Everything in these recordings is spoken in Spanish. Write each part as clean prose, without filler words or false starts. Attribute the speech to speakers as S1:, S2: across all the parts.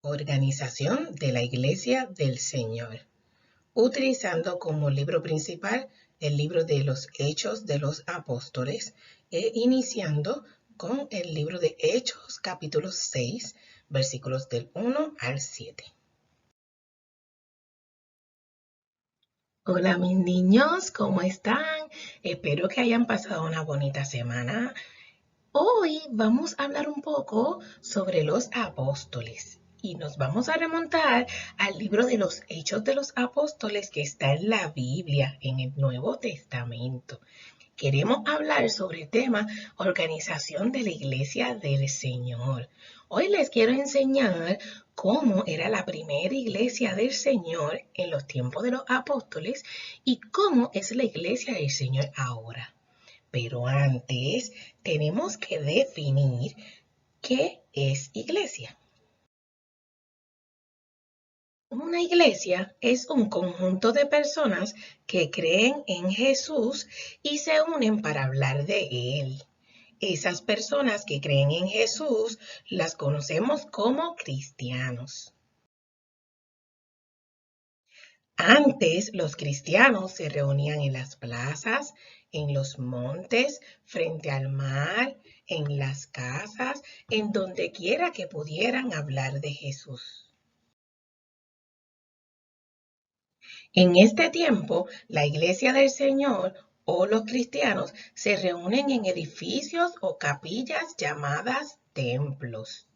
S1: Organización de la Iglesia del Señor, utilizando como libro principal el libro de los Hechos de los Apóstoles e iniciando con el libro de Hechos capítulo 6, versículos del 1 al 7. Hola mis niños, ¿cómo están? Espero que hayan pasado una bonita semana. Hoy vamos a hablar un poco sobre los apóstoles y nos vamos a remontar al libro de los Hechos de los Apóstoles que está en la Biblia, en el Nuevo Testamento. Queremos hablar sobre el tema organización de la Iglesia del Señor. Hoy les quiero enseñar cómo era la primera iglesia del Señor en los tiempos de los apóstoles y cómo es la iglesia del Señor ahora. Pero antes tenemos que definir qué es iglesia. Una iglesia es un conjunto de personas que creen en Jesús y se unen para hablar de Él. Esas personas que creen en Jesús las conocemos como cristianos. Antes los cristianos se reunían en las plazas, en los montes, frente al mar, en las casas, en donde quiera que pudieran hablar de Jesús. En este tiempo, la iglesia del Señor o los cristianos se reúnen en edificios o capillas llamadas templos.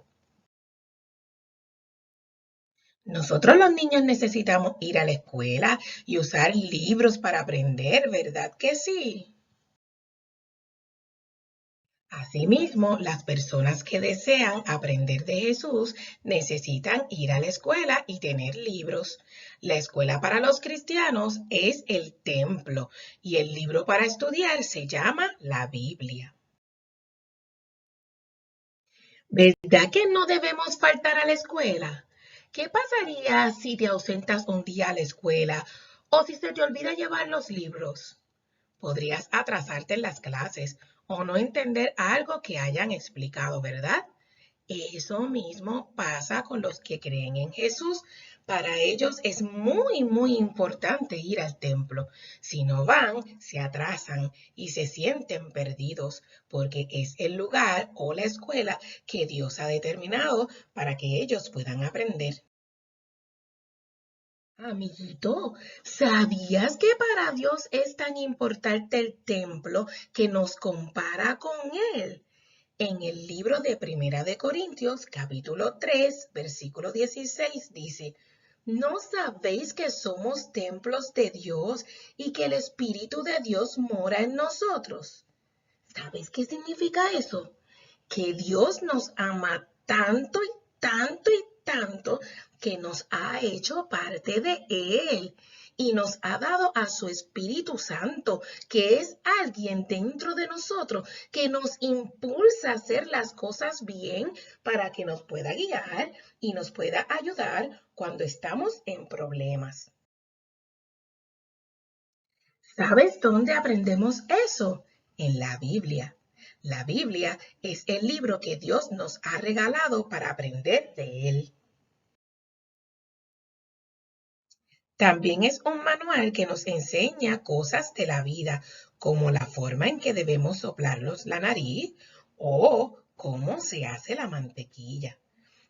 S1: Nosotros los niños necesitamos ir a la escuela y usar libros para aprender, ¿verdad que sí? Asimismo, las personas que desean aprender de Jesús necesitan ir a la escuela y tener libros. La escuela para los cristianos es el templo y el libro para estudiar se llama la Biblia. ¿Verdad que no debemos faltar a la escuela? ¿Qué pasaría si te ausentas un día a la escuela o si se te olvida llevar los libros? Podrías atrasarte en las clases o no entender algo que hayan explicado, ¿verdad? Eso mismo pasa con los que creen en Jesús. Para ellos es muy importante ir al templo. Si no van, se atrasan y se sienten perdidos porque es el lugar o la escuela que Dios ha determinado para que ellos puedan aprender. Amiguito, ¿sabías que para Dios es tan importante el templo que nos compara con Él? En el libro de Primera de Corintios, capítulo 3, versículo 16, dice, ¿no sabéis que somos templos de Dios y que el Espíritu de Dios mora en nosotros? ¿Sabes qué significa eso? Que Dios nos ama tanto y tanto que nos ha hecho parte de Él y nos ha dado a su Espíritu Santo, que es alguien dentro de nosotros que nos impulsa a hacer las cosas bien para que nos pueda guiar y nos pueda ayudar cuando estamos en problemas. ¿Sabes dónde aprendemos eso? En la Biblia. La Biblia es el libro que Dios nos ha regalado para aprender de Él. También es un manual que nos enseña cosas de la vida, como la forma en que debemos soplarnos la nariz o cómo se hace la mantequilla.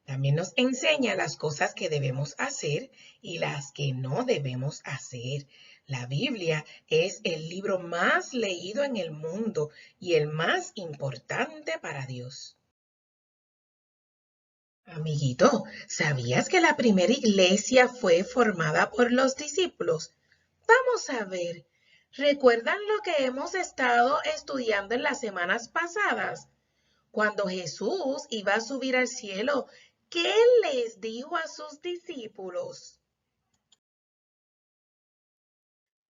S1: También nos enseña las cosas que debemos hacer y las que no debemos hacer. La Biblia es el libro más leído en el mundo y el más importante para Dios. Amiguito, ¿sabías que la primera iglesia fue formada por los discípulos? Vamos a ver. ¿Recuerdan lo que hemos estado estudiando en las semanas pasadas? Cuando Jesús iba a subir al cielo, ¿qué les dijo a sus discípulos?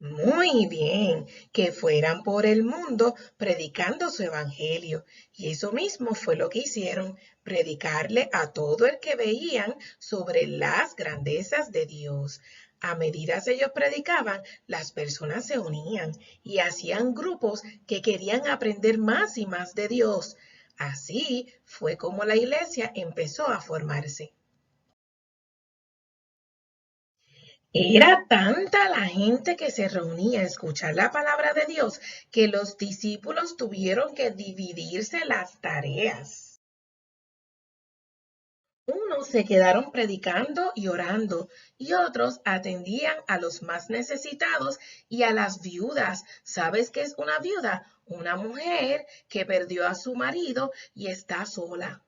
S1: Muy bien, que fueran por el mundo predicando su evangelio. Y eso mismo fue lo que hicieron, predicarle a todo el que veían sobre las grandezas de Dios. A medida que ellos predicaban, las personas se unían y hacían grupos que querían aprender más y más de Dios. Así fue como la iglesia empezó a formarse. Era tanta la gente que se reunía a escuchar la palabra de Dios que los discípulos tuvieron que dividirse las tareas. Unos se quedaron predicando y orando, y otros atendían a los más necesitados y a las viudas. ¿Sabes qué es una viuda? Una mujer que perdió a su marido y está sola.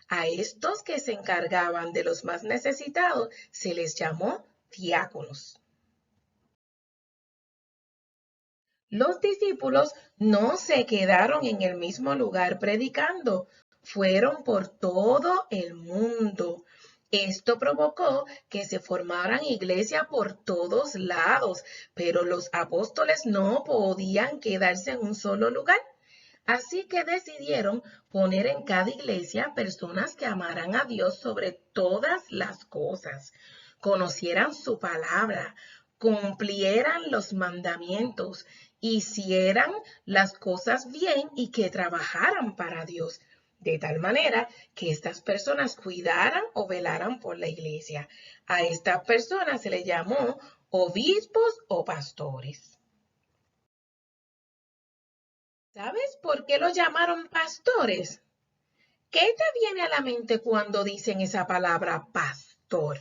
S1: A estos que se encargaban de los más necesitados se les llamó diáconos. Los discípulos no se quedaron en el mismo lugar predicando, fueron por todo el mundo. Esto provocó que se formaran iglesias por todos lados, pero los apóstoles no podían quedarse en un solo lugar. Así que decidieron poner en cada iglesia personas que amaran a Dios sobre todas las cosas, conocieran su palabra, cumplieran los mandamientos, hicieran las cosas bien y que trabajaran para Dios, de tal manera que estas personas cuidaran o velaran por la iglesia. A estas personas se les llamó obispos o pastores. ¿Sabes por qué los llamaron pastores? ¿Qué te viene a la mente cuando dicen esa palabra pastor?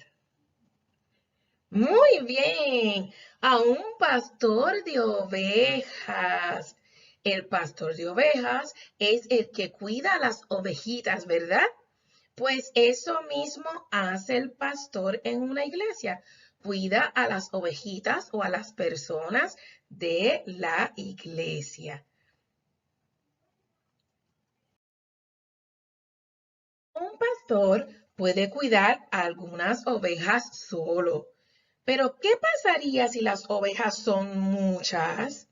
S1: Muy bien, a un pastor de ovejas. El pastor de ovejas es el que cuida a las ovejitas, ¿verdad? Pues eso mismo hace el pastor en una iglesia. Cuida a las ovejitas o a las personas de la iglesia. Un pastor puede cuidar a algunas ovejas solo, pero ¿qué pasaría si las ovejas son muchas?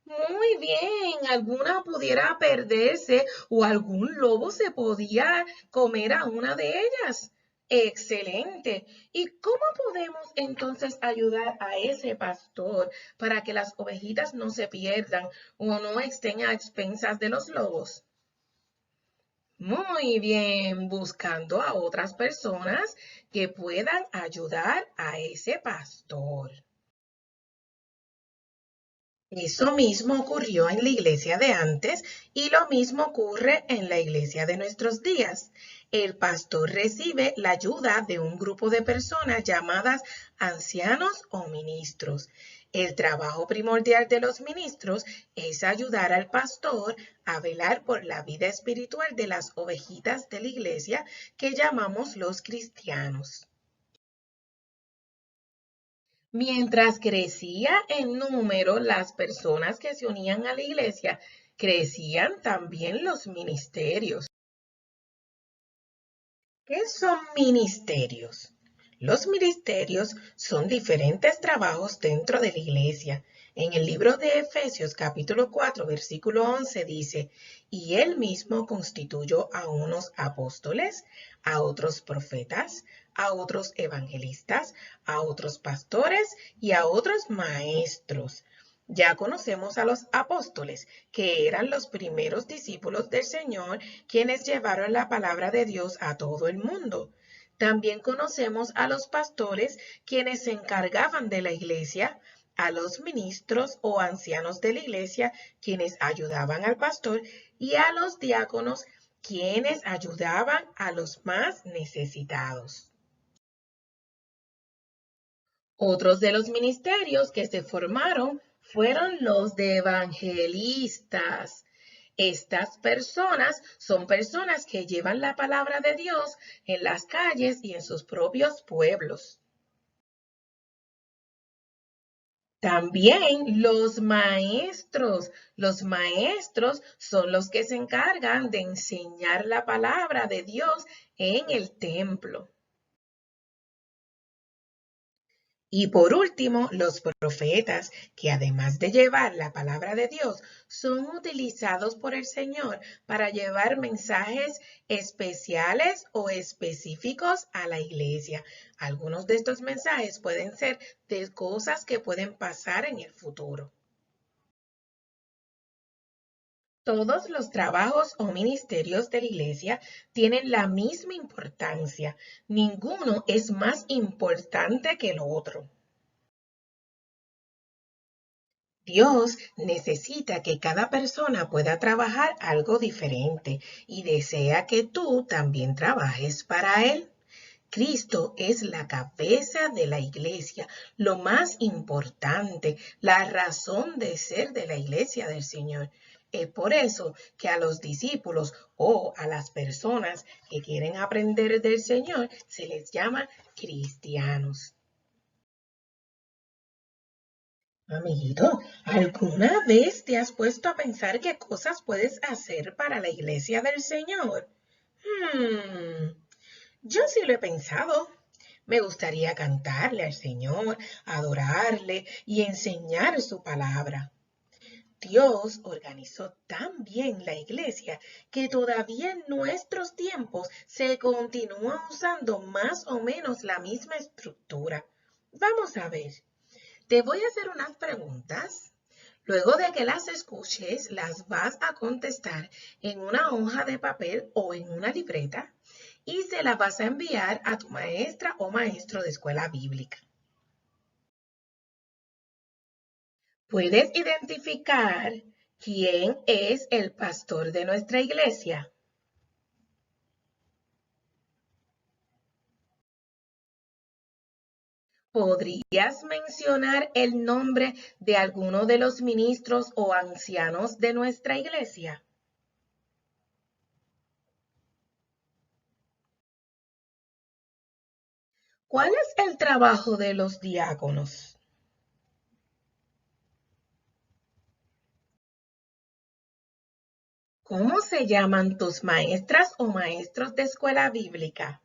S1: Muy bien, alguna pudiera perderse o algún lobo se podía comer a una de ellas. Excelente. ¿Y cómo podemos entonces ayudar a ese pastor para que las ovejitas no se pierdan o no estén a expensas de los lobos? Muy bien, buscando a otras personas que puedan ayudar a ese pastor. Eso mismo ocurrió en la iglesia de antes y lo mismo ocurre en la iglesia de nuestros días. El pastor recibe la ayuda de un grupo de personas llamadas ancianos o ministros. El trabajo primordial de los ministros es ayudar al pastor a velar por la vida espiritual de las ovejitas de la iglesia que llamamos los cristianos. Mientras crecía en número las personas que se unían a la iglesia, crecían también los ministerios. ¿Qué son ministerios? Los ministerios son diferentes trabajos dentro de la iglesia. En el libro de Efesios capítulo 4 versículo 11 dice, y él mismo constituyó a unos apóstoles, a otros profetas, a otros evangelistas, a otros pastores y a otros maestros. Ya conocemos a los apóstoles, que eran los primeros discípulos del Señor, quienes llevaron la palabra de Dios a todo el mundo. También conocemos a los pastores, quienes se encargaban de la iglesia, a los ministros o ancianos de la iglesia, quienes ayudaban al pastor, y a los diáconos, quienes ayudaban a los más necesitados. Otros de los ministerios que se formaron fueron los de evangelistas. Estas personas son personas que llevan la palabra de Dios en las calles y en sus propios pueblos. También los maestros son los que se encargan de enseñar la palabra de Dios en el templo. Y por último, los profetas, que además de llevar la palabra de Dios, son utilizados por el Señor para llevar mensajes especiales o específicos a la iglesia. Algunos de estos mensajes pueden ser de cosas que pueden pasar en el futuro. Todos los trabajos o ministerios de la iglesia tienen la misma importancia. Ninguno es más importante que el otro. Dios necesita que cada persona pueda trabajar algo diferente y desea que tú también trabajes para Él. Cristo es la cabeza de la iglesia, lo más importante, la razón de ser de la iglesia del Señor. Es por eso que a los discípulos o a las personas que quieren aprender del Señor se les llama cristianos. Amiguito, ¿alguna vez te has puesto a pensar qué cosas puedes hacer para la iglesia del Señor? Hmm, yo sí lo he pensado. Me gustaría cantarle al Señor, adorarle y enseñar su palabra. Dios organizó tan bien la iglesia que todavía en nuestros tiempos se continúa usando más o menos la misma estructura. Vamos a ver. Te voy a hacer unas preguntas. Luego de que las escuches, las vas a contestar en una hoja de papel o en una libreta y se las vas a enviar a tu maestra o maestro de escuela bíblica. ¿Puedes identificar quién es el pastor de nuestra iglesia? ¿Podrías mencionar el nombre de alguno de los ministros o ancianos de nuestra iglesia? ¿Cuál es el trabajo de los diáconos? ¿Cómo se llaman tus maestras o maestros de escuela bíblica?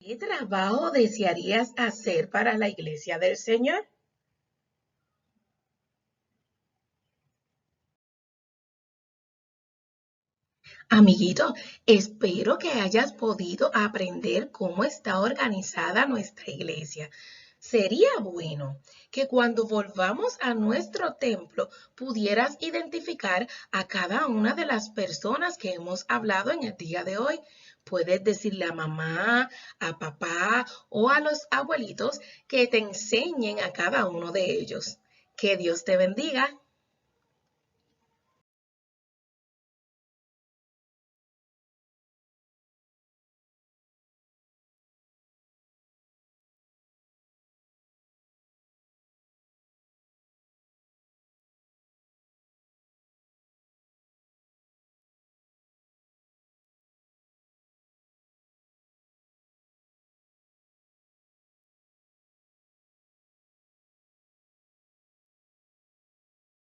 S1: ¿Qué trabajo desearías hacer para la iglesia del Señor? Amiguito, espero que hayas podido aprender cómo está organizada nuestra iglesia. Sería bueno que cuando volvamos a nuestro templo pudieras identificar a cada una de las personas que hemos hablado en el día de hoy. Puedes decirle a mamá, a papá o a los abuelitos que te enseñen a cada uno de ellos. Que Dios te bendiga.